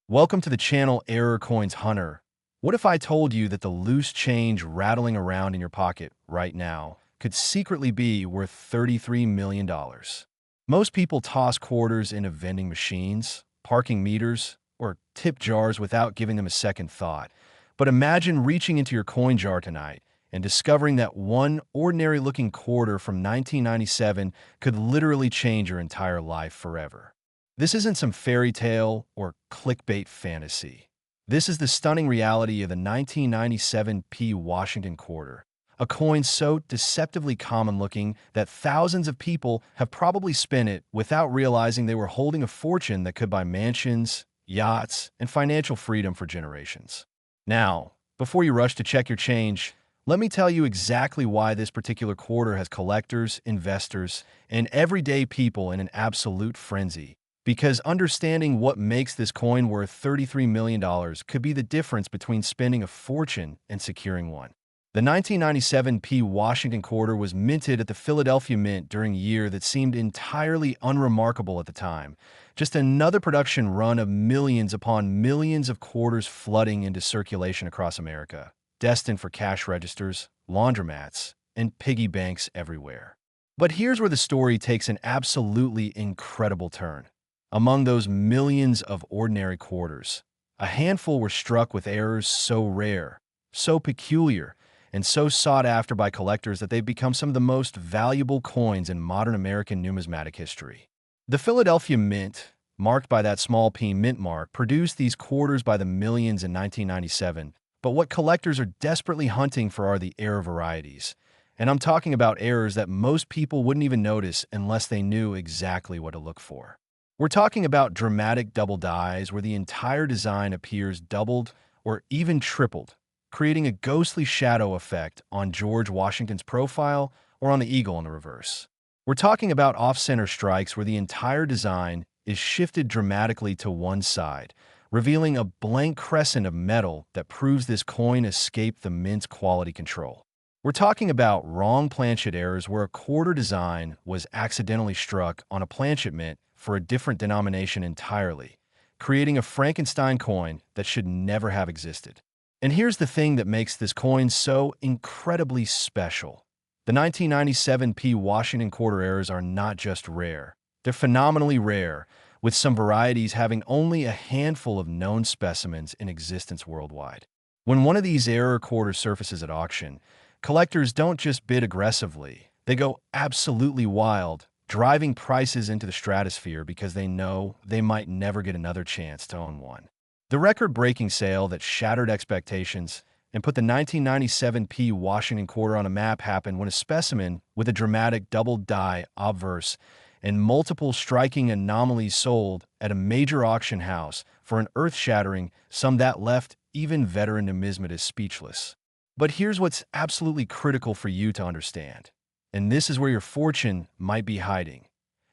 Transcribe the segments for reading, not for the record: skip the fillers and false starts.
Welcome to the channel Error Coins Hunter. What if I told you that the loose change rattling around in your pocket right now could secretly be worth $33 million? Most people toss quarters into vending machines, parking meters, or tip jars without giving them a second thought. But imagine reaching into your coin jar tonight and discovering that one ordinary-looking quarter from 1997 could literally change your entire life forever. This isn't some fairy tale or clickbait fantasy. This is the stunning reality of the 1997 P. Washington quarter, a coin so deceptively common-looking that thousands of people have probably spent it without realizing they were holding a fortune that could buy mansions, yachts, and financial freedom for generations. Now, before you rush to check your change, let me tell you exactly why this particular quarter has collectors, investors, and everyday people in an absolute frenzy. Because understanding what makes this coin worth $33 million could be the difference between spending a fortune and securing one. The 1997 P. Washington quarter was minted at the Philadelphia Mint during a year that seemed entirely unremarkable at the time. Just another production run of millions upon millions of quarters flooding into circulation across America, destined for cash registers, laundromats, and piggy banks everywhere. But here's where the story takes an absolutely incredible turn. Among those millions of ordinary quarters, a handful were struck with errors so rare, so peculiar, and so sought after by collectors that they've become some of the most valuable coins in modern American numismatic history. The Philadelphia Mint, marked by that small p mint mark, produced these quarters by the millions in 1997, but what collectors are desperately hunting for are the error varieties. And I'm talking about errors that most people wouldn't even notice unless they knew exactly what to look for. We're talking about dramatic double dies where the entire design appears doubled or even tripled, creating a ghostly shadow effect on George Washington's profile or on the eagle in the reverse. We're talking about off-center strikes where the entire design is shifted dramatically to one side, revealing a blank crescent of metal that proves this coin escaped the mint's quality control. We're talking about wrong planchet errors where a quarter design was accidentally struck on a planchet mint for a different denomination entirely, creating a Frankenstein coin that should never have existed. And here's the thing that makes this coin so incredibly special. The 1997 P. Washington quarter errors are not just rare. They're phenomenally rare, with some varieties having only a handful of known specimens in existence worldwide. When one of these error quarters surfaces at auction, collectors don't just bid aggressively. They go absolutely wild, driving prices into the stratosphere because they know they might never get another chance to own one. The record-breaking sale that shattered expectations and put the 1997 P. Washington quarter on a map happened when a specimen with a dramatic double-die obverse and multiple striking anomalies sold at a major auction house for an earth-shattering sum that left even veteran numismatists speechless. But here's what's absolutely critical for you to understand. And this is where your fortune might be hiding.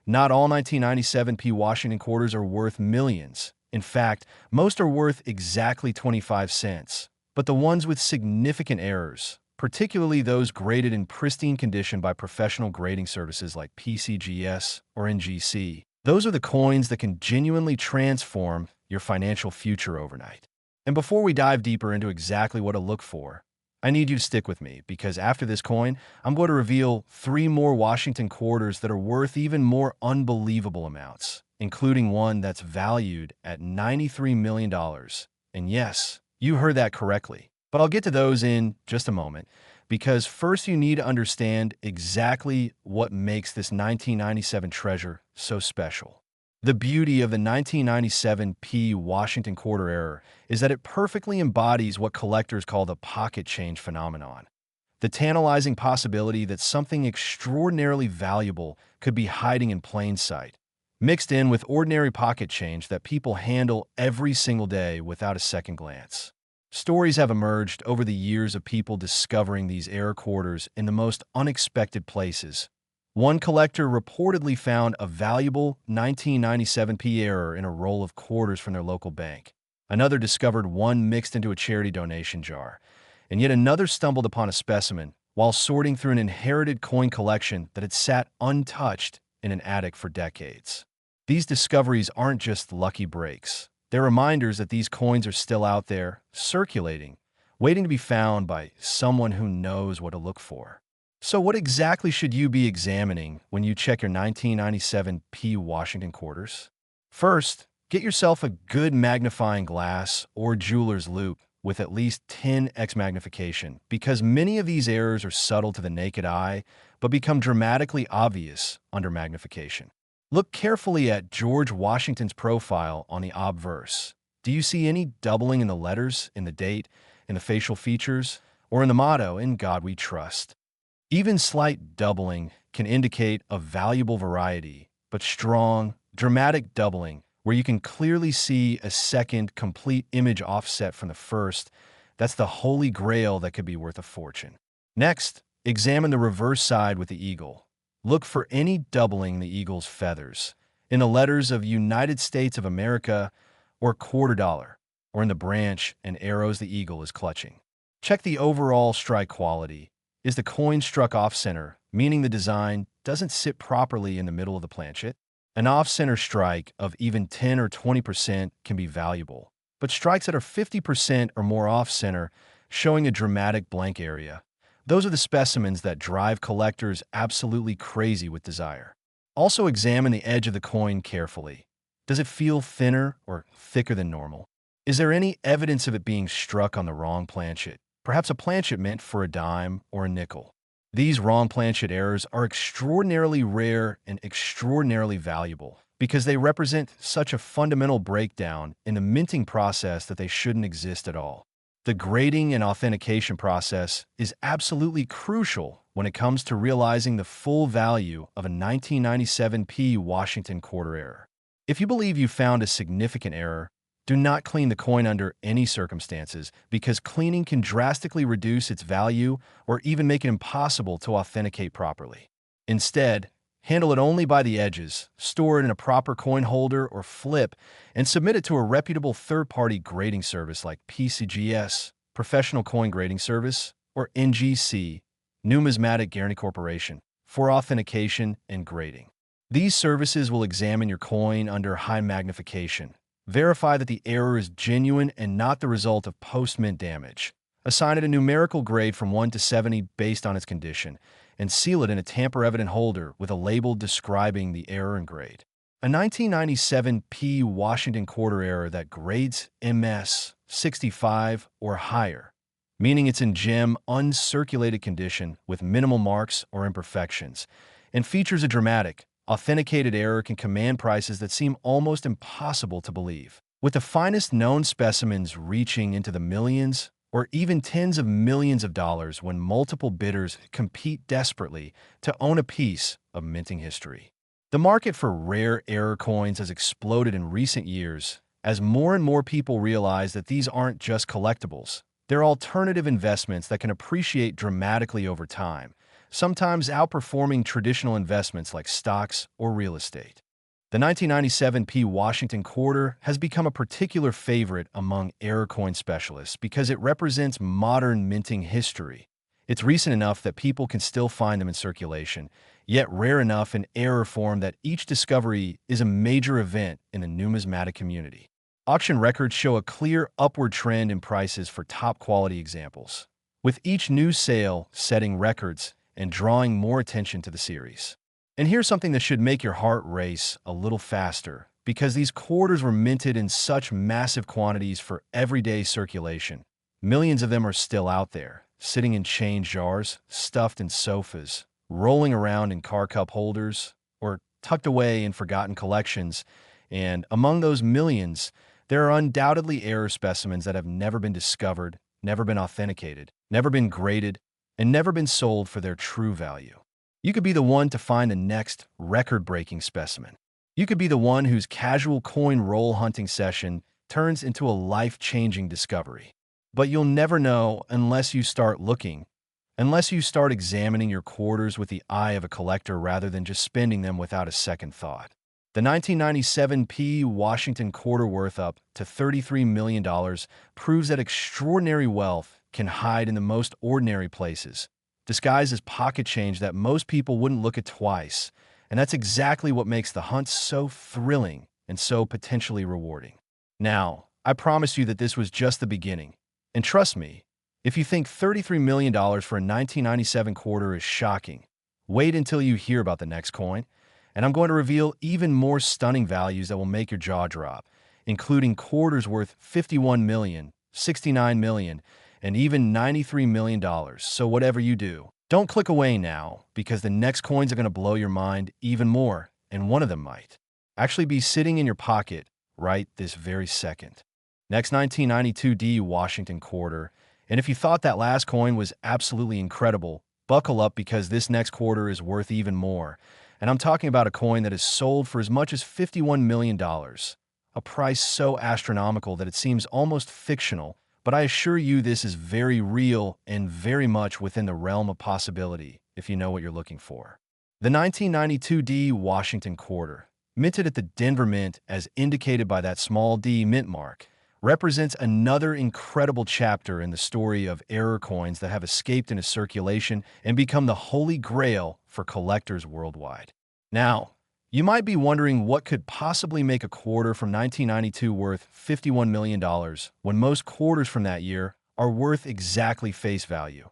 Not all 1997 P. Washington quarters are worth millions. In fact, most are worth exactly 25 cents. But the ones with significant errors, particularly those graded in pristine condition by professional grading services like PCGS or NGC, those are the coins that can genuinely transform your financial future overnight. And before we dive deeper into exactly what to look for, I need you to stick with me because after this coin, I'm going to reveal 3 more Washington quarters that are worth even more unbelievable amounts, including one that's valued at $93 million. And yes, you heard that correctly. But I'll get to those in just a moment, because first you need to understand exactly what makes this 1997 treasure so special. The beauty of the 1997 P. Washington quarter error is that it perfectly embodies what collectors call the pocket change phenomenon. The tantalizing possibility that something extraordinarily valuable could be hiding in plain sight, mixed in with ordinary pocket change that people handle every single day without a second glance. Stories have emerged over the years of people discovering these error quarters in the most unexpected places. One collector reportedly found a valuable 1997 P error in a roll of quarters from their local bank. Another discovered one mixed into a charity donation jar. And yet another stumbled upon a specimen while sorting through an inherited coin collection that had sat untouched in an attic for decades. These discoveries aren't just lucky breaks. They're reminders that these coins are still out there, circulating, waiting to be found by someone who knows what to look for. So what exactly should you be examining when you check your 1997 P Washington quarters? First, get yourself a good magnifying glass or jeweler's loupe with at least 10x magnification, because many of these errors are subtle to the naked eye, but become dramatically obvious under magnification. Look carefully at George Washington's profile on the obverse. Do you see any doubling in the letters, in the date, in the facial features, or in the motto, "In God We Trust"? Even slight doubling can indicate a valuable variety, but strong, dramatic doubling, where you can clearly see a second complete image offset from the first, that's the holy grail that could be worth a fortune. Next, examine the reverse side with the eagle. Look for any doubling in the eagle's feathers, in the letters of United States of America or quarter dollar, or in the branch and arrows the eagle is clutching. Check the overall strike quality. Is the coin struck off-center, meaning the design doesn't sit properly in the middle of the planchet? An off-center strike of even 10 or 20% can be valuable, but strikes that are 50% or more off-center, showing a dramatic blank area, those are the specimens that drive collectors absolutely crazy with desire. Also examine the edge of the coin carefully. Does it feel thinner or thicker than normal? Is there any evidence of it being struck on the wrong planchet? Perhaps a planchet meant for a dime or a nickel. These wrong planchet errors are extraordinarily rare and extraordinarily valuable because they represent such a fundamental breakdown in the minting process that they shouldn't exist at all. The grading and authentication process is absolutely crucial when it comes to realizing the full value of a 1997 P Washington quarter error. If you believe you found a significant error, do not clean the coin under any circumstances, because cleaning can drastically reduce its value or even make it impossible to authenticate properly. Instead, handle it only by the edges, store it in a proper coin holder or flip, and submit it to a reputable third-party grading service like PCGS, Professional Coin Grading Service, or NGC, Numismatic Guarantee Corporation, for authentication and grading. These services will examine your coin under high magnification, verify that the error is genuine and not the result of post-mint damage, assign it a numerical grade from 1 to 70 based on its condition, and seal it in a tamper-evident holder with a label describing the error and grade. A 1997 P Washington quarter error that grades MS 65 or higher, meaning it's in gem uncirculated condition with minimal marks or imperfections, and features a dramatic, authenticated error, can command prices that seem almost impossible to believe, with the finest known specimens reaching into the millions or even tens of millions of dollars when multiple bidders compete desperately to own a piece of minting history. The market for rare error coins has exploded in recent years as more and more people realize that these aren't just collectibles. They're alternative investments that can appreciate dramatically over time, sometimes outperforming traditional investments like stocks or real estate. The 1997 P Washington quarter has become a particular favorite among error coin specialists because it represents modern minting history. It's recent enough that people can still find them in circulation, yet rare enough in error form that each discovery is a major event in the numismatic community. Auction records show a clear upward trend in prices for top-quality examples, with each new sale setting records and drawing more attention to the series. And here's something that should make your heart race a little faster, because these quarters were minted in such massive quantities for everyday circulation. Millions of them are still out there, sitting in change jars, stuffed in sofas, rolling around in car cup holders, or tucked away in forgotten collections. And among those millions, there are undoubtedly error specimens that have never been discovered, never been authenticated, never been graded, and never been sold for their true value. You could be the one to find the next record-breaking specimen. You could be the one whose casual coin roll hunting session turns into a life-changing discovery. But you'll never know unless you start looking, unless you start examining your quarters with the eye of a collector rather than just spending them without a second thought. The 1997 P Washington quarter, worth up to $33 million, proves that extraordinary wealth can hide in the most ordinary places, disguised as pocket change that most people wouldn't look at twice. And that's exactly what makes the hunt so thrilling and so potentially rewarding. Now, I promise you that this was just the beginning. And trust me, if you think $33 million for a 1997 quarter is shocking, wait until you hear about the next coin, and I'm going to reveal even more stunning values that will make your jaw drop, including quarters worth $51 million, $69 million, and even $93 million. So whatever you do, don't click away now, because the next coins are going to blow your mind even more, and one of them might actually be sitting in your pocket right this very second. Next, 1992 Washington quarter. And if you thought that last coin was absolutely incredible, buckle up, because this next quarter is worth even more. And I'm talking about a coin that is sold for as much as $51 million, a price so astronomical that it seems almost fictional, but I assure you this is very real and very much within the realm of possibility if you know what you're looking for. The 1992 Washington quarter, minted at the Denver Mint as indicated by that small d mint mark, represents another incredible chapter in the story of error coins that have escaped into circulation and become the holy grail for collectors worldwide. Now, you might be wondering what could possibly make a quarter from 1992 worth $51 million when most quarters from that year are worth exactly face value.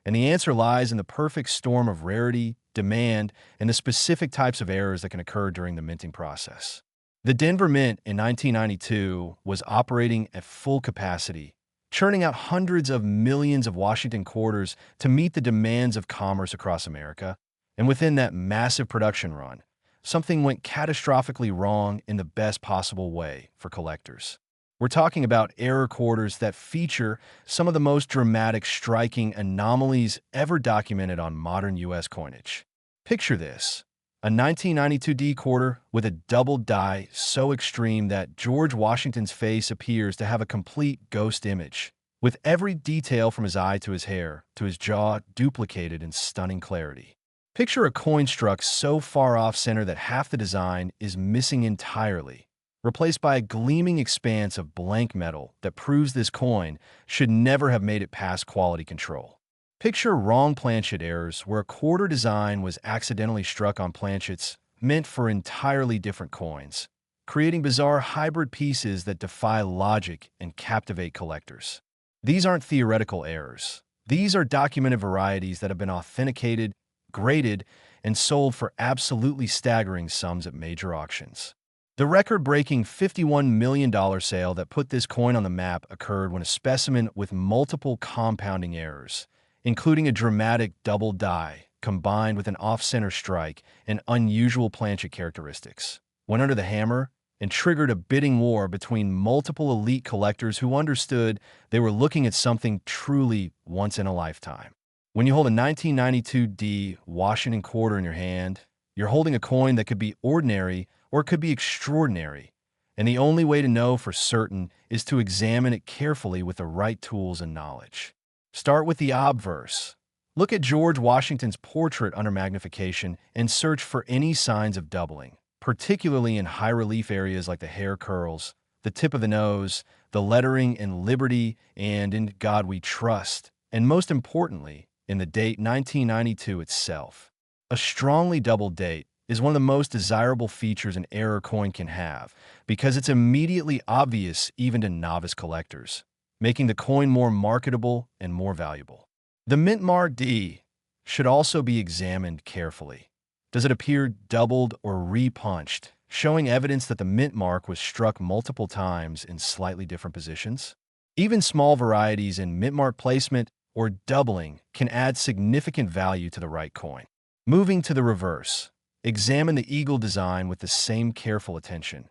And the answer lies in the perfect storm of rarity, demand, and the specific types of errors that can occur during the minting process. The Denver Mint in 1992 was operating at full capacity, churning out hundreds of millions of Washington quarters to meet the demands of commerce across America. And within that massive production run, something went catastrophically wrong in the best possible way for collectors. We're talking about error quarters that feature some of the most dramatic, striking anomalies ever documented on modern U.S. coinage. Picture this. A 1992 quarter with a double die so extreme that George Washington's face appears to have a complete ghost image, with every detail from his eye to his hair to his jaw duplicated in stunning clarity. Picture a coin struck so far off center that half the design is missing entirely, replaced by a gleaming expanse of blank metal that proves this coin should never have made it past quality control. Picture wrong planchet errors where a quarter design was accidentally struck on planchets meant for entirely different coins, creating bizarre hybrid pieces that defy logic and captivate collectors. These aren't theoretical errors. These are documented varieties that have been authenticated, graded, and sold for absolutely staggering sums at major auctions. The record-breaking $51 million sale that put this coin on the map occurred when a specimen with multiple compounding errors, including a dramatic double die combined with an off-center strike and unusual planchet characteristics, went under the hammer and triggered a bidding war between multiple elite collectors who understood they were looking at something truly once in a lifetime. When you hold a 1992 Washington quarter in your hand, you're holding a coin that could be ordinary or it could be extraordinary, and the only way to know for certain is to examine it carefully with the right tools and knowledge. Start with the obverse. Look at George Washington's portrait under magnification and search for any signs of doubling, particularly in high-relief areas like the hair curls, the tip of the nose, the lettering in Liberty and In God We Trust, and most importantly, in the date 1992 itself. A strongly doubled date is one of the most desirable features an error coin can have because it's immediately obvious even to novice collectors, making the coin more marketable and more valuable. The mint mark D should also be examined carefully. Does it appear doubled or repunched, showing evidence that the mint mark was struck multiple times in slightly different positions? Even small varieties in mint mark placement or doubling can add significant value to the right coin. Moving to the reverse, examine the eagle design with the same careful attention.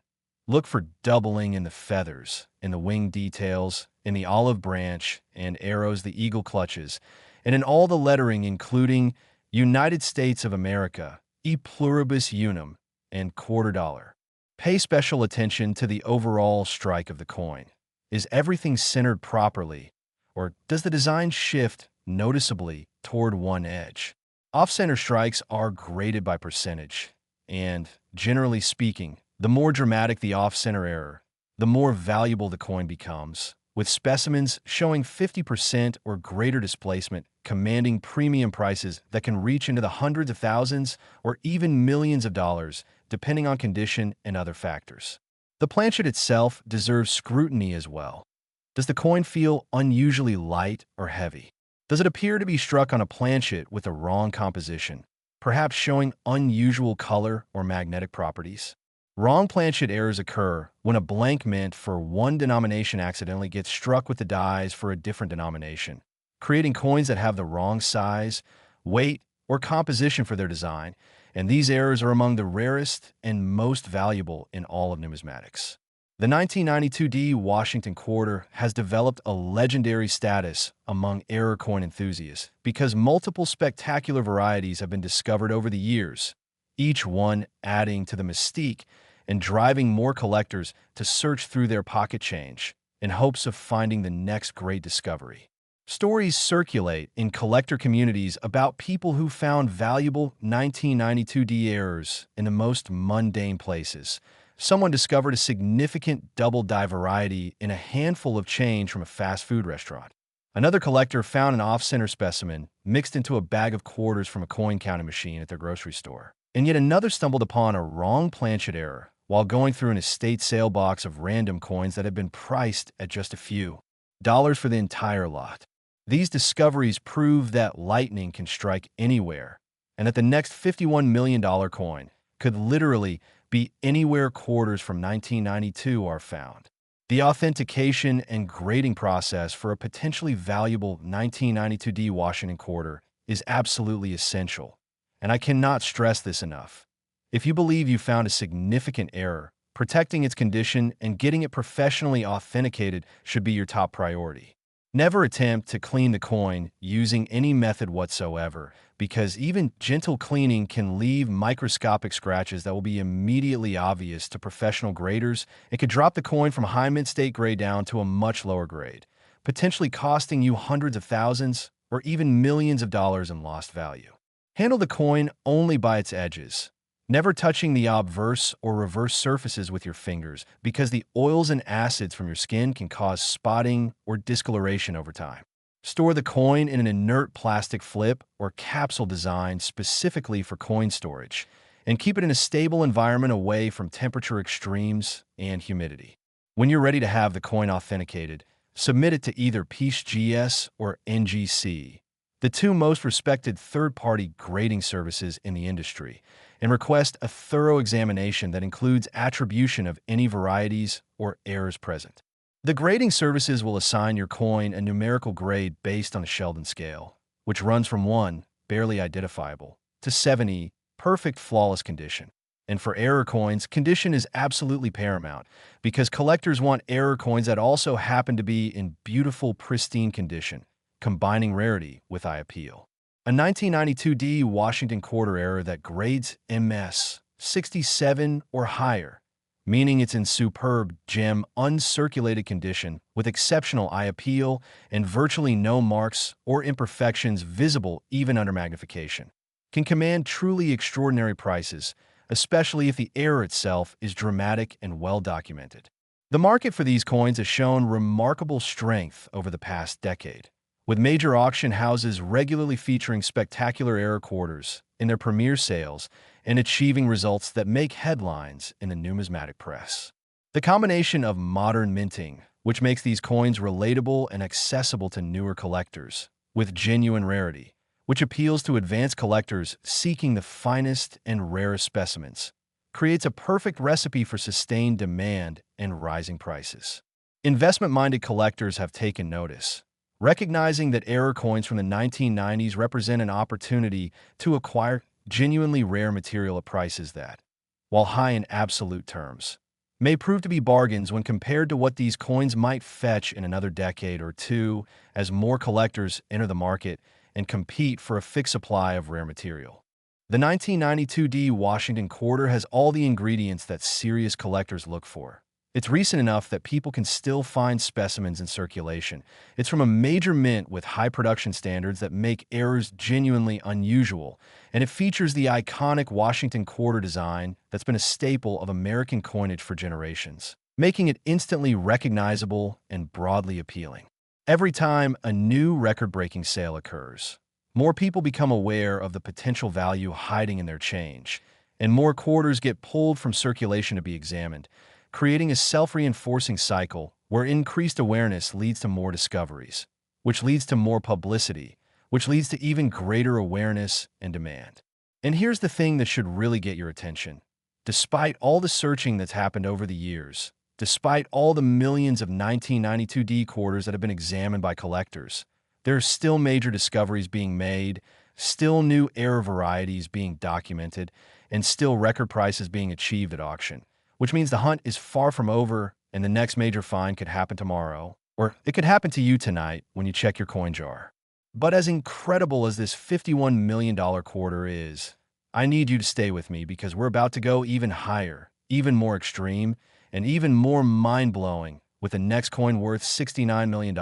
Look for doubling in the feathers, in the wing details, in the olive branch and arrows the eagle clutches, and in all the lettering including United States of America, E pluribus unum, and quarter dollar. Pay special attention to the overall strike of the coin. Is everything centered properly, or does the design shift noticeably toward one edge? Off-center strikes are graded by percentage, and, generally speaking, the more dramatic the off-center error, the more valuable the coin becomes, with specimens showing 50% or greater displacement commanding premium prices that can reach into the hundreds of thousands or even millions of dollars, depending on condition and other factors. The planchet itself deserves scrutiny as well. Does the coin feel unusually light or heavy? Does it appear to be struck on a planchet with the wrong composition, perhaps showing unusual color or magnetic properties? Wrong planchet errors occur when a blank mint for one denomination accidentally gets struck with the dies for a different denomination, creating coins that have the wrong size, weight, or composition for their design, and these errors are among the rarest and most valuable in all of numismatics. The 1992 D Washington quarter has developed a legendary status among error coin enthusiasts because multiple spectacular varieties have been discovered over the years, each one adding to the mystique and driving more collectors to search through their pocket change in hopes of finding the next great discovery. Stories circulate in collector communities about people who found valuable 1992 D errors in the most mundane places. Someone discovered a significant double die variety in a handful of change from a fast food restaurant. Another collector found an off-center specimen mixed into a bag of quarters from a coin counting machine at their grocery store. And yet another stumbled upon a wrong planchet error while going through an estate sale box of random coins that had been priced at just a few dollars for the entire lot. These discoveries prove that lightning can strike anywhere, and that the next $51 million coin could literally be anywhere quarters from 1992 are found. The authentication and grading process for a potentially valuable 1992 D Washington quarter is absolutely essential, and I cannot stress this enough. If you believe you found a significant error, protecting its condition and getting it professionally authenticated should be your top priority. Never attempt to clean the coin using any method whatsoever, because even gentle cleaning can leave microscopic scratches that will be immediately obvious to professional graders and could drop the coin from high mint state grade down to a much lower grade, potentially costing you hundreds of thousands or even millions of dollars in lost value. Handle the coin only by its edges, never touching the obverse or reverse surfaces with your fingers, because the oils and acids from your skin can cause spotting or discoloration over time. Store the coin in an inert plastic flip or capsule designed specifically for coin storage, and keep it in a stable environment away from temperature extremes and humidity. When you're ready to have the coin authenticated, submit it to either PeaceGS or NGC, the two most respected third-party grading services in the industry, and request a thorough examination that includes attribution of any varieties or errors present. The grading services will assign your coin a numerical grade based on a Sheldon scale, which runs from 1, barely identifiable, to 70, perfect flawless condition. And for error coins, condition is absolutely paramount, because collectors want error coins that also happen to be in beautiful, pristine condition, combining rarity with eye appeal. A 1992 D Washington quarter error that grades MS 67 or higher, meaning it's in superb, gem, uncirculated condition with exceptional eye appeal and virtually no marks or imperfections visible even under magnification, can command truly extraordinary prices, especially if the error itself is dramatic and well documented. The market for these coins has shown remarkable strength over the past decade, with major auction houses regularly featuring spectacular error quarters in their premier sales and achieving results that make headlines in the numismatic press. The combination of modern minting, which makes these coins relatable and accessible to newer collectors, with genuine rarity, which appeals to advanced collectors seeking the finest and rarest specimens, creates a perfect recipe for sustained demand and rising prices. Investment-minded collectors have taken notice, recognizing that error coins from the 1990s represent an opportunity to acquire genuinely rare material at prices that, while high in absolute terms, may prove to be bargains when compared to what these coins might fetch in another decade or two as more collectors enter the market and compete for a fixed supply of rare material. The 1992 D Washington quarter has all the ingredients that serious collectors look for. It's recent enough that people can still find specimens in circulation. It's from a major mint with high production standards that make errors genuinely unusual, and it features the iconic Washington quarter design that's been a staple of American coinage for generations, making it instantly recognizable and broadly appealing. Every time a new record-breaking sale occurs, more people become aware of the potential value hiding in their change, and more quarters get pulled from circulation to be examined, creating a self-reinforcing cycle where increased awareness leads to more discoveries, which leads to more publicity, which leads to even greater awareness and demand. And here's the thing that should really get your attention. Despite all the searching that's happened over the years, despite all the millions of 1992D quarters that have been examined by collectors, there are still major discoveries being made, still new error varieties being documented, and still record prices being achieved at auction, which means the hunt is far from over and the next major find could happen tomorrow, or it could happen to you tonight when you check your coin jar. But as incredible as this $51 million quarter is, I need you to stay with me because we're about to go even higher, even more extreme, and even more mind-blowing with the next coin worth $69 million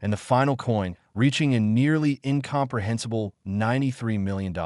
and the final coin reaching a nearly incomprehensible $93 million.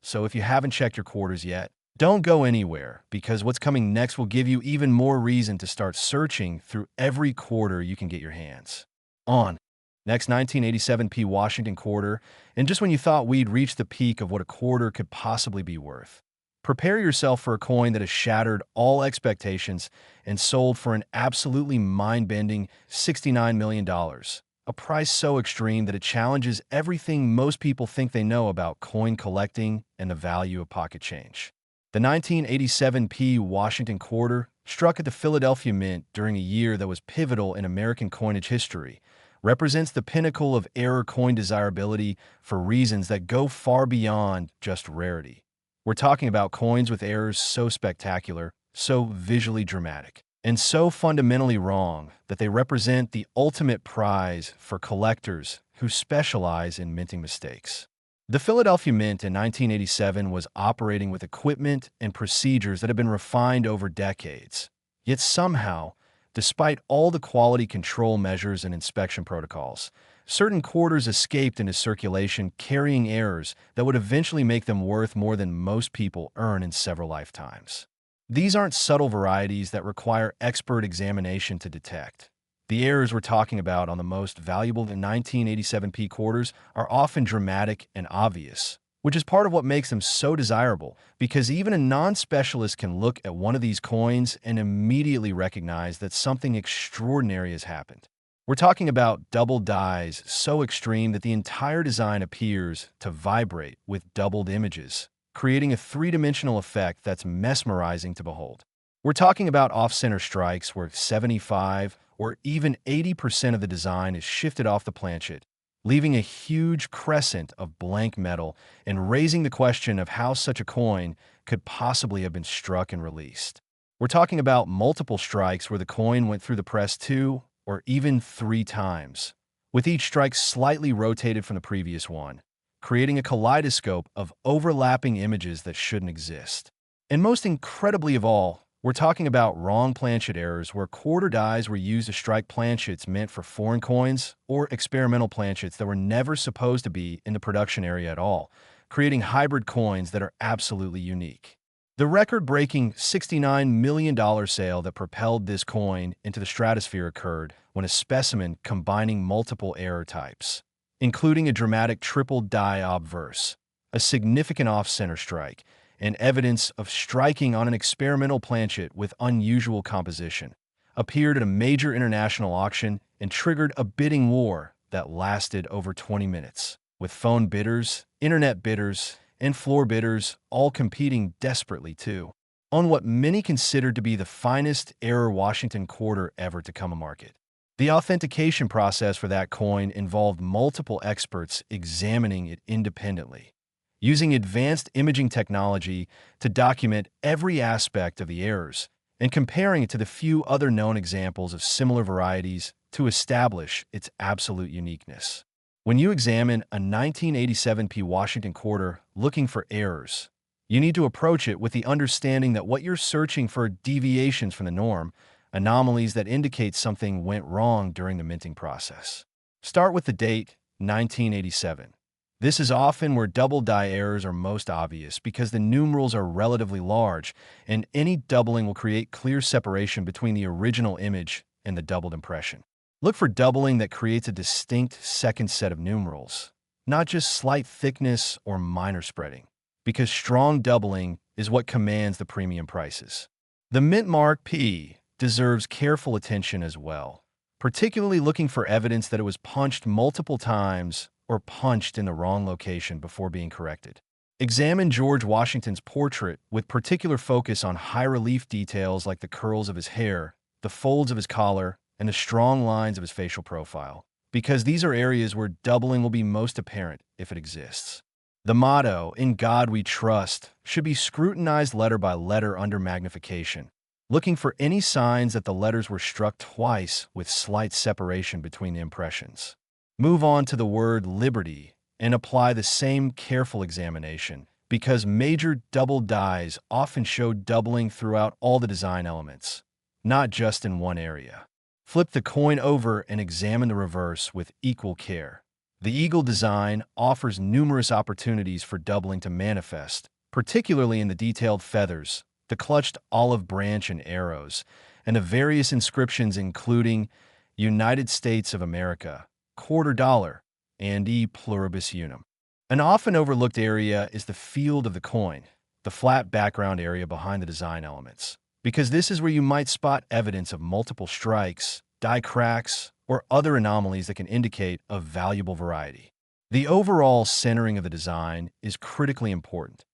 So if you haven't checked your quarters yet, don't go anywhere because what's coming next will give you even more reason to start searching through every quarter you can get your hands on. Next 1987p Washington quarter, and just when you thought we'd reached the peak of what a quarter could possibly be worth, prepare yourself for a coin that has shattered all expectations and sold for an absolutely mind-bending $69 million, a price so extreme that it challenges everything most people think they know about coin collecting and the value of pocket change. The 1987p Washington quarter struck at the Philadelphia Mint during a year that was pivotal in American coinage history, represents the pinnacle of error coin desirability for reasons that go far beyond just rarity. We're talking about coins with errors so spectacular, so visually dramatic, and so fundamentally wrong that they represent the ultimate prize for collectors who specialize in minting mistakes. The Philadelphia Mint in 1987 was operating with equipment and procedures that had been refined over decades. Yet somehow, despite all the quality control measures and inspection protocols, certain quarters escaped into circulation carrying errors that would eventually make them worth more than most people earn in several lifetimes. These aren't subtle varieties that require expert examination to detect. The errors we're talking about on the most valuable 1987p quarters are often dramatic and obvious, which is part of what makes them so desirable, because even a non-specialist can look at one of these coins and immediately recognize that something extraordinary has happened. We're talking about double dies so extreme that the entire design appears to vibrate with doubled images, creating a three-dimensional effect that's mesmerizing to behold. We're talking about off-center strikes where 75 or even 80% of the design is shifted off the planchet, leaving a huge crescent of blank metal and raising the question of how such a coin could possibly have been struck and released. We're talking about multiple strikes where the coin went through the press 2 or even 3 times, with each strike slightly rotated from the previous one, creating a kaleidoscope of overlapping images that shouldn't exist. And most incredibly of all, we're talking about wrong planchet errors where quarter dies were used to strike planchets meant for foreign coins or experimental planchets that were never supposed to be in the production area at all, creating hybrid coins that are absolutely unique. The record-breaking $69 million sale that propelled this coin into the stratosphere occurred when a specimen combining multiple error types, including a dramatic triple die obverse, a significant off-center strike, and evidence of striking on an experimental planchet with unusual composition, appeared at a major international auction and triggered a bidding war that lasted over 20 minutes, with phone bidders, internet bidders, and floor bidders all competing desperately too, on what many considered to be the finest error Washington quarter ever to come to market. The authentication process for that coin involved multiple experts examining it independently, using advanced imaging technology to document every aspect of the errors and comparing it to the few other known examples of similar varieties to establish its absolute uniqueness. When you examine a 1987p Washington quarter looking for errors, you need to approach it with the understanding that what you're searching for are deviations from the norm, anomalies that indicate something went wrong during the minting process. Start with the date, 1987. This is often where double die errors are most obvious because the numerals are relatively large, and any doubling will create clear separation between the original image and the doubled impression. Look for doubling that creates a distinct second set of numerals, not just slight thickness or minor spreading, because strong doubling is what commands the premium prices. The mint mark P deserves careful attention as well, particularly looking for evidence that it was punched multiple times or punched in the wrong location before being corrected. Examine George Washington's portrait with particular focus on high-relief details like the curls of his hair, the folds of his collar, and the strong lines of his facial profile, because these are areas where doubling will be most apparent if it exists. The motto, "In God We Trust," should be scrutinized letter by letter under magnification, looking for any signs that the letters were struck twice with slight separation between the impressions. Move on to the word liberty and apply the same careful examination, because major double dies often show doubling throughout all the design elements, not just in one area. Flip the coin over and examine the reverse with equal care. The eagle design offers numerous opportunities for doubling to manifest, particularly in the detailed feathers, the clutched olive branch and arrows, and the various inscriptions including United States of America, $quarter, and E pluribus unum. An often overlooked area is the field of the coin, the flat background area behind the design elements, because this is where you might spot evidence of multiple strikes, die cracks, or other anomalies that can indicate a valuable variety. The overall centering of the design is critically important.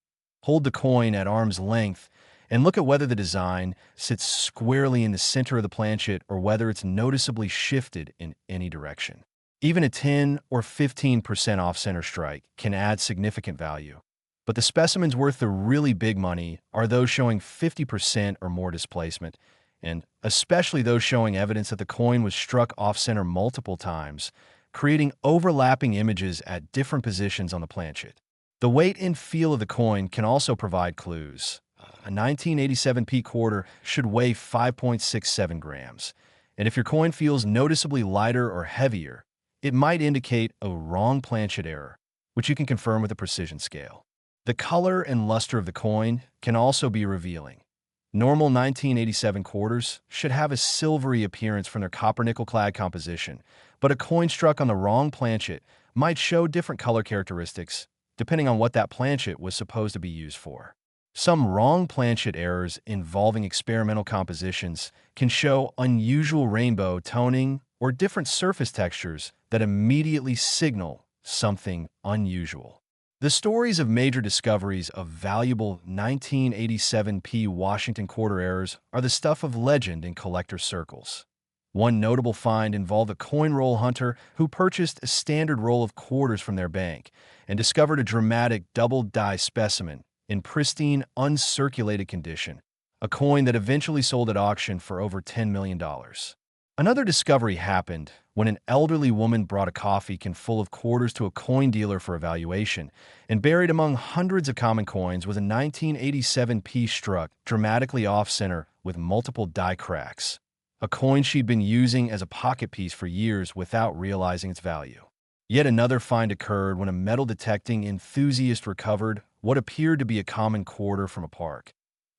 Hold the coin at arm's length and look at whether the design sits squarely in the center of the planchet or whether it's noticeably shifted in any direction. Even a 10 or 15% off-center strike can add significant value. But the specimens worth the really big money are those showing 50% or more displacement, and especially those showing evidence that the coin was struck off-center multiple times, creating overlapping images at different positions on the planchet. The weight and feel of the coin can also provide clues. A 1987 P quarter should weigh 5.67 grams, and if your coin feels noticeably lighter or heavier, it might indicate a wrong planchet error, which you can confirm with a precision scale. The color and luster of the coin can also be revealing. Normal 1987 quarters should have a silvery appearance from their copper-nickel clad composition, but a coin struck on the wrong planchet might show different color characteristics depending on what that planchet was supposed to be used for. Some wrong planchet errors involving experimental compositions can show unusual rainbow toning or different surface textures that immediately signal something unusual. The stories of major discoveries of valuable 1987 P Washington quarter errors are the stuff of legend in collector circles. One notable find involved a coin roll hunter who purchased a standard roll of quarters from their bank and discovered a dramatic double-die specimen in pristine, uncirculated condition, a coin that eventually sold at auction for over $10 million. Another discovery happened when an elderly woman brought a coffee can full of quarters to a coin dealer for evaluation, and buried among hundreds of common coins was a 1987 P struck dramatically off-center with multiple die cracks, a coin she'd been using as a pocket piece for years without realizing its value. Yet another find occurred when a metal detecting enthusiast recovered what appeared to be a common quarter from a park,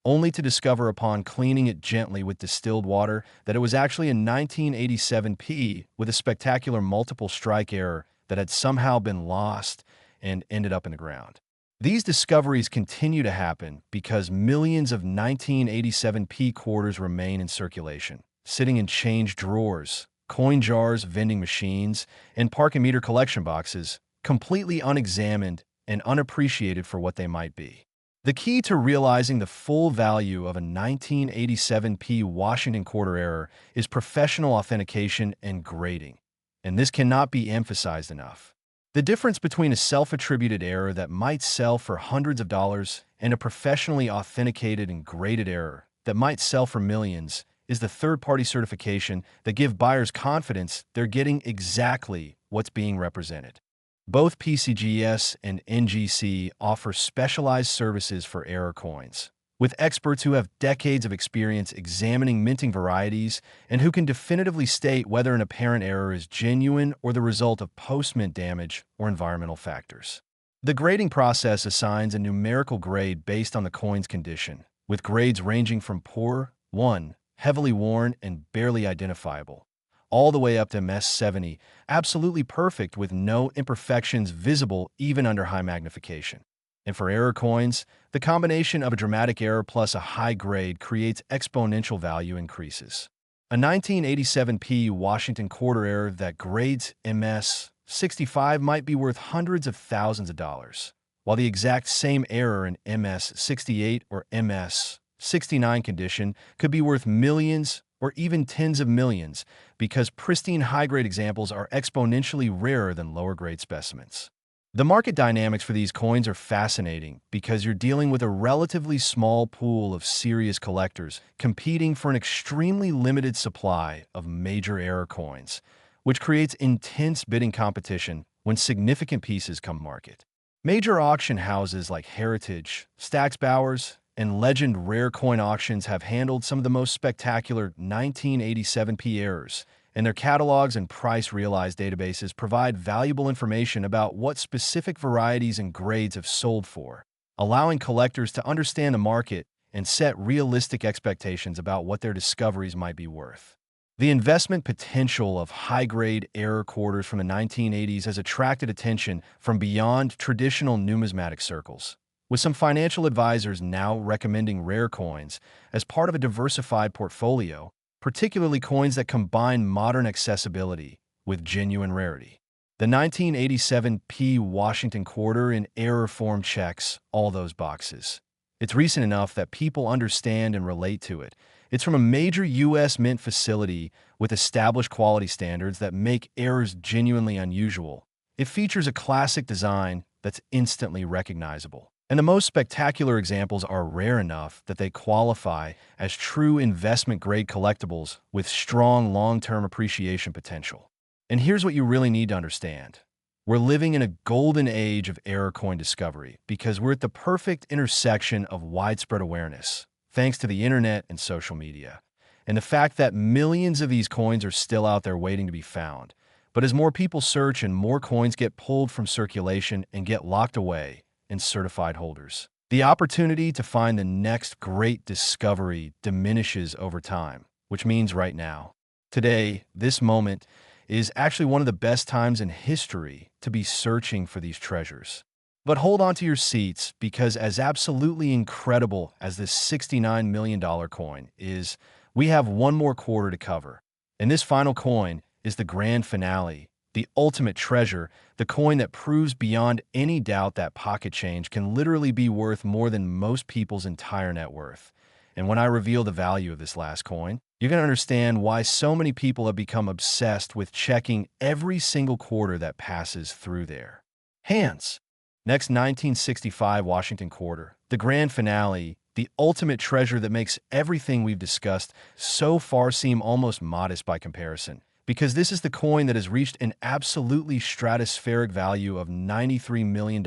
only to discover upon cleaning it gently with distilled water that it was actually a 1987 P with a spectacular multiple strike error that had somehow been lost and ended up in the ground. These discoveries continue to happen because millions of 1987 P quarters remain in circulation, sitting in change drawers, coin jars, vending machines, and park-and-meter collection boxes, completely unexamined and unappreciated for what they might be. The key to realizing the full value of a 1987 P Washington quarter error is professional authentication and grading, and this cannot be emphasized enough. The difference between a self-attributed error that might sell for hundreds of dollars and a professionally authenticated and graded error that might sell for millions is the third-party certification that give buyers confidence they're getting exactly what's being represented. Both PCGS and NGC offer specialized services for error coins, with experts who have decades of experience examining minting varieties and who can definitively state whether an apparent error is genuine or the result of post-mint damage or environmental factors. The grading process assigns a numerical grade based on the coin's condition, with grades ranging from poor, 1, heavily worn and barely identifiable, all the way up to MS70, absolutely perfect with no imperfections visible even under high magnification. And for error coins, the combination of a dramatic error plus a high grade creates exponential value increases. A 1987p Washington quarter error that grades MS 65 might be worth hundreds of thousands of dollars, while the exact same error in MS 68 or MS 69 condition could be worth millions or even tens of millions because pristine high-grade examples are exponentially rarer than lower-grade specimens. The market dynamics for these coins are fascinating because you're dealing with a relatively small pool of serious collectors competing for an extremely limited supply of major error coins, which creates intense bidding competition when significant pieces come to market. Major auction houses like Heritage, Stack's Bowers, and Legend Rare Coin Auctions have handled some of the most spectacular 1987p errors, and their catalogs and price-realized databases provide valuable information about what specific varieties and grades have sold for, allowing collectors to understand the market and set realistic expectations about what their discoveries might be worth. The investment potential of high-grade error quarters from the 1980s has attracted attention from beyond traditional numismatic circles, with some financial advisors now recommending rare coins as part of a diversified portfolio, particularly coins that combine modern accessibility with genuine rarity. The 1987p Washington quarter in error form checks all those boxes. It's recent enough that people understand and relate to it. It's from a major U.S. mint facility with established quality standards that make errors genuinely unusual. It features a classic design that's instantly recognizable. And the most spectacular examples are rare enough that they qualify as true investment-grade collectibles with strong long-term appreciation potential. And here's what you really need to understand. We're living in a golden age of error coin discovery because we're at the perfect intersection of widespread awareness, thanks to the internet and social media, and the fact that millions of these coins are still out there waiting to be found. But as more people search and more coins get pulled from circulation and get locked away in certified holders, the opportunity to find the next great discovery diminishes over time, which means right now. Today, this moment is actually one of the best times in history to be searching for these treasures. But hold on to your seats because as absolutely incredible as this $69 million coin is, we have one more quarter to cover. And this final coin is the grand finale, the ultimate treasure, the coin that proves beyond any doubt that pocket change can literally be worth more than most people's entire net worth. And when I reveal the value of this last coin, you're going to understand why so many people have become obsessed with checking every single quarter that passes through their hands. Next, 1965 Washington quarter, the grand finale, the ultimate treasure that makes everything we've discussed so far seem almost modest by comparison, because this is the coin that has reached an absolutely stratospheric value of $93 million,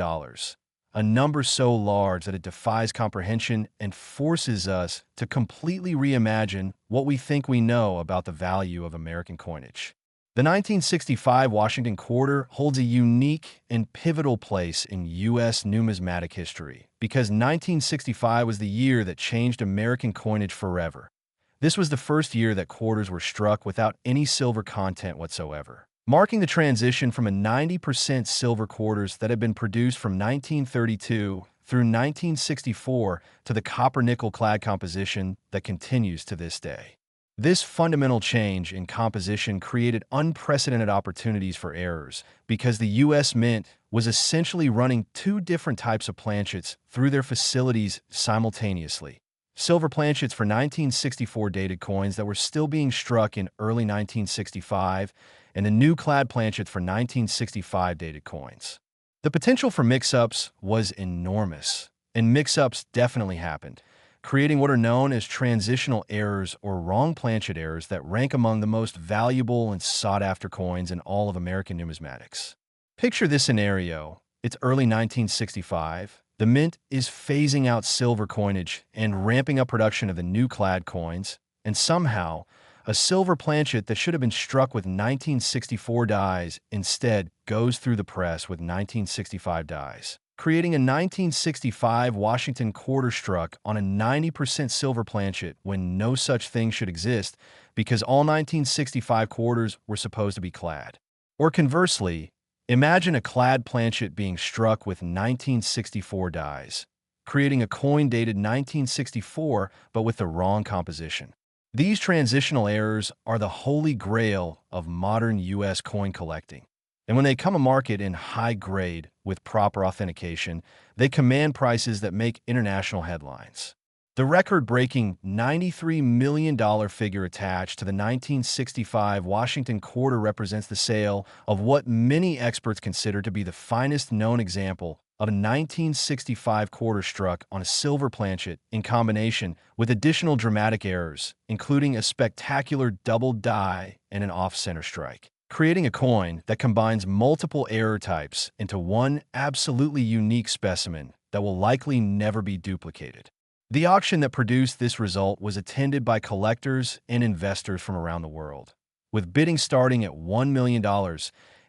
a number so large that it defies comprehension and forces us to completely reimagine what we think we know about the value of American coinage. The 1965 Washington quarter holds a unique and pivotal place in U.S. numismatic history because 1965 was the year that changed American coinage forever. This was the first year that quarters were struck without any silver content whatsoever, marking the transition from a 90% silver quarters that had been produced from 1932 through 1964 to the copper-nickel clad composition that continues to this day. This fundamental change in composition created unprecedented opportunities for errors because the U.S. Mint was essentially running two different types of planchets through their facilities simultaneously. Silver planchets for 1964 dated coins that were still being struck in early 1965, and the new clad planchets for 1965 dated coins. The potential for mix-ups was enormous, and mix-ups definitely happened, creating what are known as transitional errors or wrong planchet errors that rank among the most valuable and sought-after coins in all of American numismatics. Picture this scenario. It's early 1965. The Mint is phasing out silver coinage and ramping up production of the new clad coins, and somehow, a silver planchet that should have been struck with 1964 dies instead goes through the press with 1965 dies, creating a 1965 Washington quarter struck on a 90% silver planchet when no such thing should exist because all 1965 quarters were supposed to be clad. Or conversely, Imagine a clad planchet being struck with 1964 dies, creating a coin dated 1964 but with the wrong composition. These transitional errors are the holy grail of modern U.S. coin collecting. And when they come to market in high grade with proper authentication, they command prices that make international headlines. The record-breaking $93 million figure attached to the 1965 Washington quarter represents the sale of what many experts consider to be the finest known example of a 1965 quarter struck on a silver planchet in combination with additional dramatic errors, including a spectacular double die and an off-center strike, creating a coin that combines multiple error types into one absolutely unique specimen that will likely never be duplicated. The auction that produced this result was attended by collectors and investors from around the world, with bidding starting at $1 million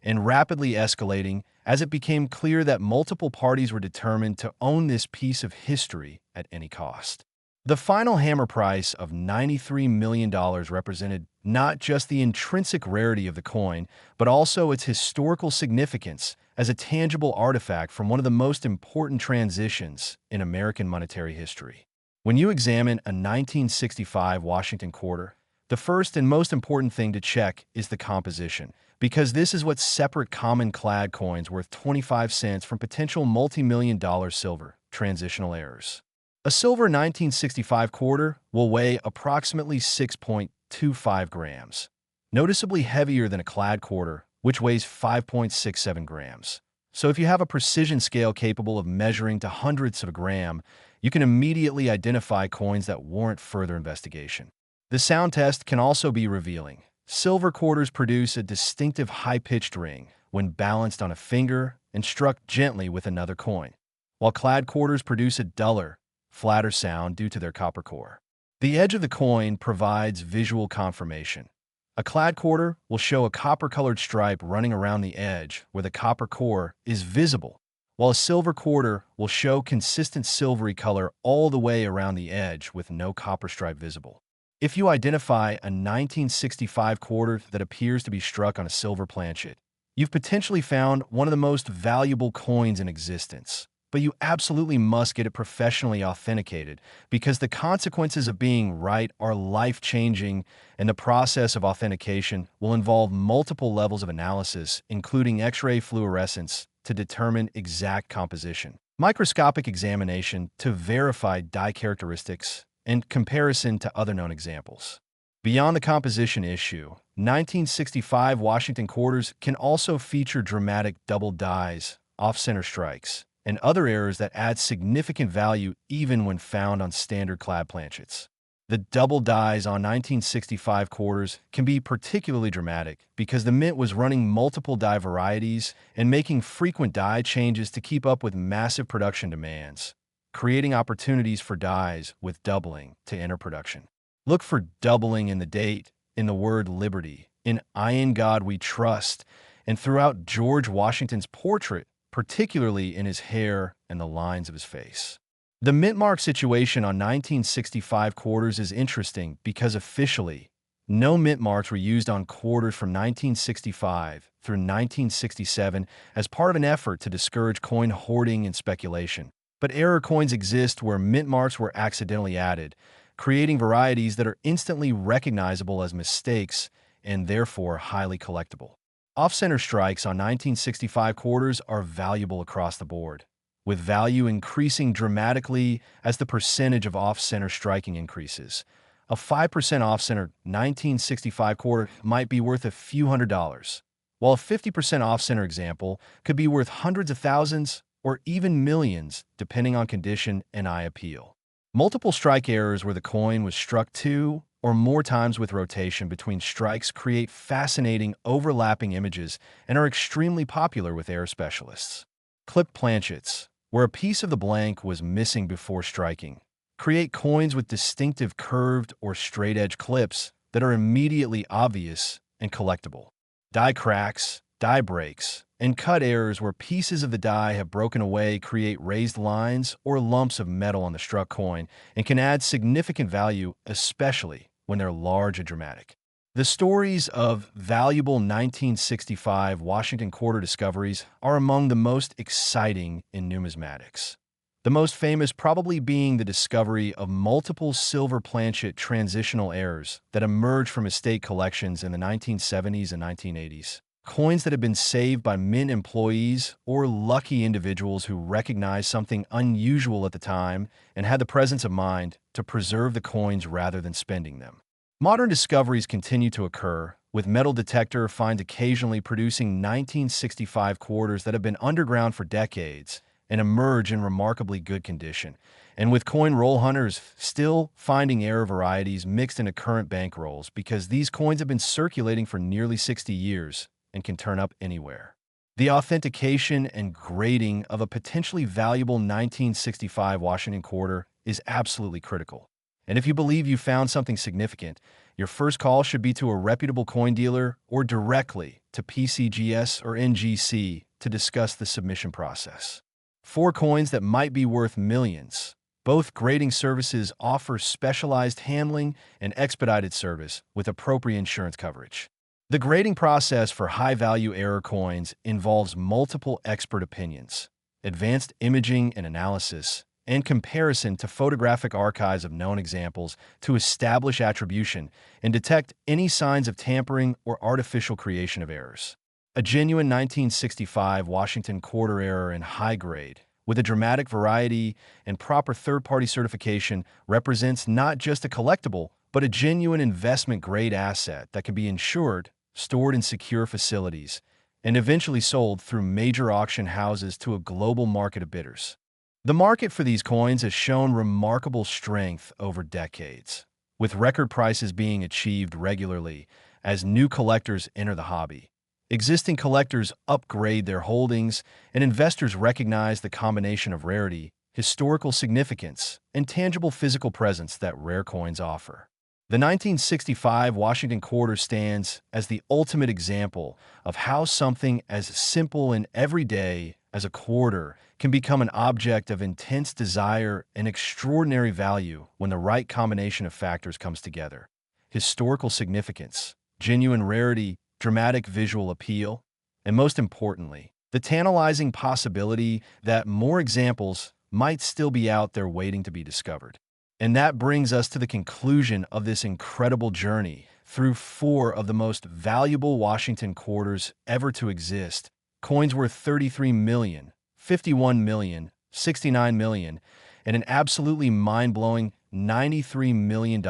and rapidly escalating as it became clear that multiple parties were determined to own this piece of history at any cost. The final hammer price of $93 million represented not just the intrinsic rarity of the coin, but also its historical significance as a tangible artifact from one of the most important transitions in American monetary history. When you examine a 1965 Washington quarter, the first and most important thing to check is the composition, because this is what separates common clad coins worth 25 cents from potential multi-million-dollar silver transitional errors. A silver 1965 quarter will weigh approximately 6.25 grams, noticeably heavier than a clad quarter, which weighs 5.67 grams. So if you have a precision scale capable of measuring to hundredths of a gram, you can immediately identify coins that warrant further investigation. The sound test can also be revealing. Silver quarters produce a distinctive high-pitched ring when balanced on a finger and struck gently with another coin, while clad quarters produce a duller, flatter sound due to their copper core. The edge of the coin provides visual confirmation. A clad quarter will show a copper-colored stripe running around the edge where the copper core is visible, while a silver quarter will show consistent silvery color all the way around the edge with no copper stripe visible. If you identify a 1965 quarter that appears to be struck on a silver planchet, you've potentially found one of the most valuable coins in existence. But you absolutely must get it professionally authenticated because the consequences of being right are life-changing, and the process of authentication will involve multiple levels of analysis, including X-ray fluorescence to determine exact composition, microscopic examination to verify die characteristics, and comparison to other known examples. Beyond the composition issue, 1965 Washington quarters can also feature dramatic double dies, off-center strikes, and other errors that add significant value even when found on standard clad planchets. The double dies on 1965 quarters can be particularly dramatic because the mint was running multiple die varieties and making frequent die changes to keep up with massive production demands, creating opportunities for dies with doubling to enter production. Look for doubling in the date, in the word liberty, in I in God we trust, and throughout George Washington's portrait, particularly in his hair and the lines of his face. The mint mark situation on 1965 quarters is interesting because officially, no mint marks were used on quarters from 1965 through 1967 as part of an effort to discourage coin hoarding and speculation. But error coins exist where mint marks were accidentally added, creating varieties that are instantly recognizable as mistakes and therefore highly collectible. Off-center strikes on 1965 quarters are valuable across the board, with value increasing dramatically as the percentage of off-center striking increases. A 5% off-center 1965 quarter might be worth a few $100s, while a 50% off-center example could be worth hundreds of thousands or even millions, depending on condition and eye appeal. Multiple strike errors where the coin was struck two or more times with rotation between strikes create fascinating overlapping images and are extremely popular with error specialists. Clipped planchets, where a piece of the blank was missing before striking, create coins with distinctive curved or straight-edge clips that are immediately obvious and collectible. Die cracks, die breaks, and cut errors where pieces of the die have broken away create raised lines or lumps of metal on the struck coin and can add significant value, especially when they're large and dramatic. The stories of valuable 1965 Washington quarter discoveries are among the most exciting in numismatics. The most famous probably being the discovery of multiple silver planchet transitional errors that emerged from estate collections in the 1970s and 1980s. Coins that had been saved by mint employees or lucky individuals who recognized something unusual at the time and had the presence of mind to preserve the coins rather than spending them. Modern discoveries continue to occur, with metal detector finds occasionally producing 1965 quarters that have been underground for decades and emerge in remarkably good condition, and with coin roll hunters still finding error varieties mixed into current bankrolls because these coins have been circulating for nearly 60 years and can turn up anywhere. The authentication and grading of a potentially valuable 1965 Washington quarter is absolutely critical. And if you believe you found something significant, your first call should be to a reputable coin dealer or directly to PCGS or NGC to discuss the submission process. For coins that might be worth millions, both grading services offer specialized handling and expedited service with appropriate insurance coverage. The grading process for high-value error coins involves multiple expert opinions, advanced imaging and analysis, and comparison to photographic archives of known examples to establish attribution and detect any signs of tampering or artificial creation of errors. A genuine 1965 Washington quarter error in high grade, with a dramatic variety and proper third-party certification, represents not just a collectible, but a genuine investment-grade asset that can be insured, stored in secure facilities, and eventually sold through major auction houses to a global market of bidders. The market for these coins has shown remarkable strength over decades, with record prices being achieved regularly as new collectors enter the hobby. Existing collectors upgrade their holdings, and investors recognize the combination of rarity, historical significance, and tangible physical presence that rare coins offer. The 1965 Washington quarter stands as the ultimate example of how something as simple and everyday as a quarter can become an object of intense desire and extraordinary value when the right combination of factors comes together. Historical significance, genuine rarity, dramatic visual appeal, and most importantly, the tantalizing possibility that more examples might still be out there waiting to be discovered. And that brings us to the conclusion of this incredible journey through four of the most valuable Washington quarters ever to exist. Coins worth 33 million, 51 million, 69 million, and an absolutely mind-blowing $93 million,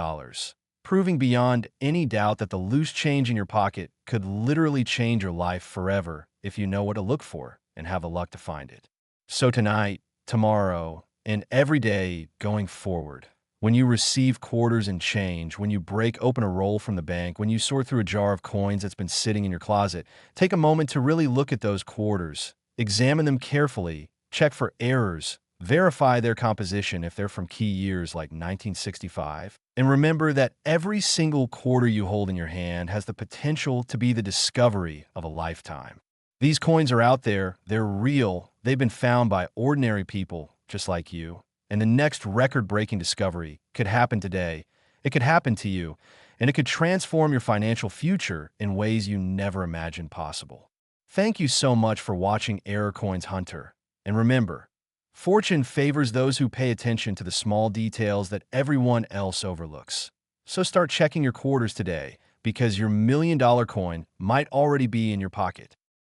proving beyond any doubt that the loose change in your pocket could literally change your life forever if you know what to look for and have the luck to find it. So tonight, tomorrow, and every day going forward, when you receive quarters and change, when you break open a roll from the bank, when you sort through a jar of coins that's been sitting in your closet, take a moment to really look at those quarters, examine them carefully, check for errors, verify their composition if they're from key years like 1965, and remember that every single quarter you hold in your hand has the potential to be the discovery of a lifetime. These coins are out there, they're real, they've been found by ordinary people just like you. And the next record-breaking discovery could happen today. It could happen to you, and it could transform your financial future in ways you never imagined possible. Thank you so much for watching Error Coins Hunter. And remember, fortune favors those who pay attention to the small details that everyone else overlooks. So start checking your quarters today, because your $1 million coin might already be in your pocket.